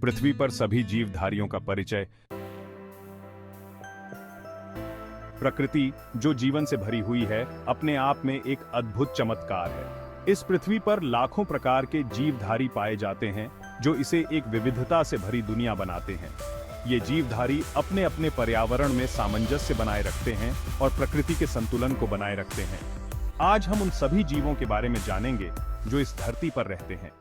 पृथ्वी पर सभी जीवधारियों का परिचय। प्रकृति जो जीवन से भरी हुई है, अपने आप में एक अद्भुत चमत्कार है। इस पृथ्वी पर लाखों प्रकार के जीवधारी पाए जाते हैं जो इसे एक विविधता से भरी दुनिया बनाते हैं। ये जीवधारी अपने अपने पर्यावरण में सामंजस्य बनाए रखते हैं और प्रकृति के संतुलन को बनाए रखते हैं। आज हम उन सभी जीवों के बारे में जानेंगे जो इस धरती पर रहते हैं।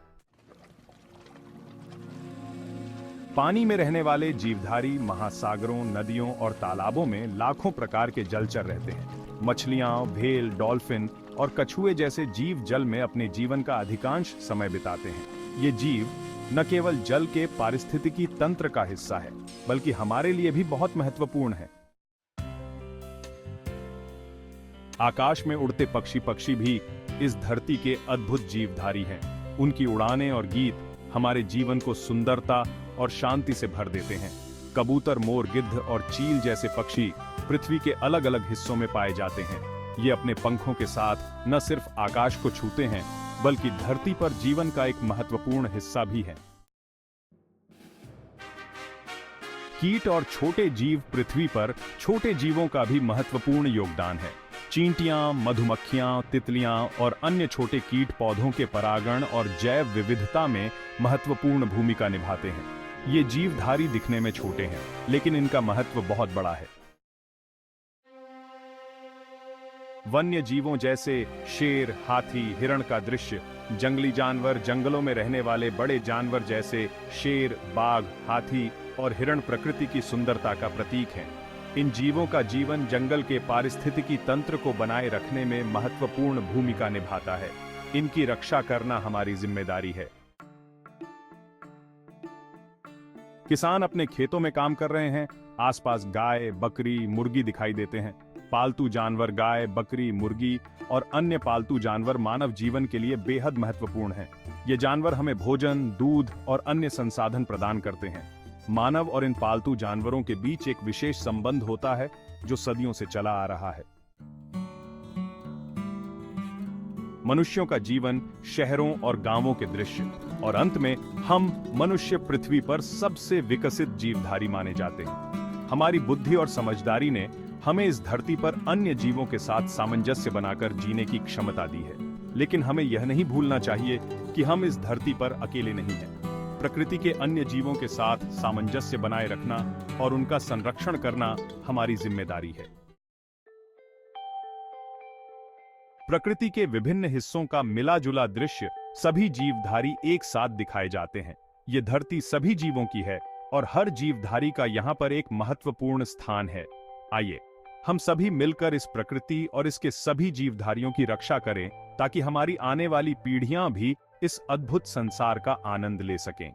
पानी में रहने वाले जीवधारी महासागरों, नदियों और तालाबों में लाखों प्रकार के जलचर रहते हैं। मछलियां, व्हेल, डॉल्फिन और कछुए जैसे जीव जल में अपने जीवन का अधिकांश समय बिताते हैं। ये जीव न केवल जल के पारिस्थितिकी तंत्र का हिस्सा है, बल्कि हमारे लिए भी बहुत महत्वपूर्ण है। आकाश में उड़ते पक्षी भी इस धरती के अद्भुत जीवधारी हैं। उनकी उड़ानें और गीत हमारे जीवन को सुंदरता और शांति से भर देते हैं। कबूतर, मोर, गिद्ध और चील जैसे पक्षी पृथ्वी के अलग अलग हिस्सों में पाए जाते हैं। ये अपने पंखों के साथ न सिर्फ आकाश को छूते हैं, बल्कि धरती पर जीवन का एक महत्वपूर्ण हिस्सा भी है। कीट और छोटे जीव पृथ्वी पर छोटे जीवों का भी महत्वपूर्ण योगदान है। चींटियां, मधुमक्खियां, तितलियां और अन्य छोटे कीट पौधों के परागण और जैव विविधता में महत्वपूर्ण भूमिका निभाते हैं। ये जीवधारी दिखने में छोटे हैं, लेकिन इनका महत्व बहुत बड़ा है। वन्य जीवों जैसे शेर, हाथी, हिरण का दृश्य, जंगली जानवर, जंगलों में रहने वाले बड़े जानवर जैसे शेर, बाघ, हाथी और हिरण प्रकृति की सुंदरता का प्रतीक हैं। इन जीवों का जीवन जंगल के पारिस्थितिकी तंत्र को बनाए रखने में महत्वपूर्ण भूमिका निभाता है। इनकी रक्षा करना हमारी जिम्मेदारी है। किसान अपने खेतों में काम कर रहे हैं। आसपास गाय, बकरी, मुर्गी दिखाई देते हैं। पालतू जानवर गाय, बकरी, मुर्गी और अन्य पालतू जानवर मानव जीवन के लिए बेहद महत्वपूर्ण हैं। ये जानवर हमें भोजन, दूध और अन्य संसाधन प्रदान करते हैं। मानव और इन पालतू जानवरों के बीच एक विशेष संबंध होता है जो सदियों से चला आ रहा है। मनुष्यों का जीवन, शहरों और गांवों के दृश्य, और अंत में हम मनुष्य पृथ्वी पर सबसे विकसित जीवधारी माने जाते हैं। हमारी बुद्धि और समझदारी ने हमें इस धरती पर अन्य जीवों के साथ सामंजस्य बनाकर जीने की क्षमता दी है। लेकिन हमें यह नहीं भूलना चाहिए कि हम इस धरती पर अकेले नहीं हैं। प्रकृति के अन्य जीवों के साथ सामंजस्य बनाए रखना और उनका संरक्षण करना हमारी जिम्मेदारी है। प्रकृति के विभिन्न हिस्सों का मिला-जुला दृश्य सभी जीवधारी एक साथ दिखाए जाते हैं। ये धरती सभी जीवों की है और हर जीवधारी का यहाँ पर एक महत्वपूर्ण स्थान है। आइए हम सभी मिलकर इस प्रकृति और इसके सभी जीवधारियों की रक्षा करें, ताकि हमारी आने वाली पीढ़ियां भी इस अद्भुत संसार का आनंद ले सकें।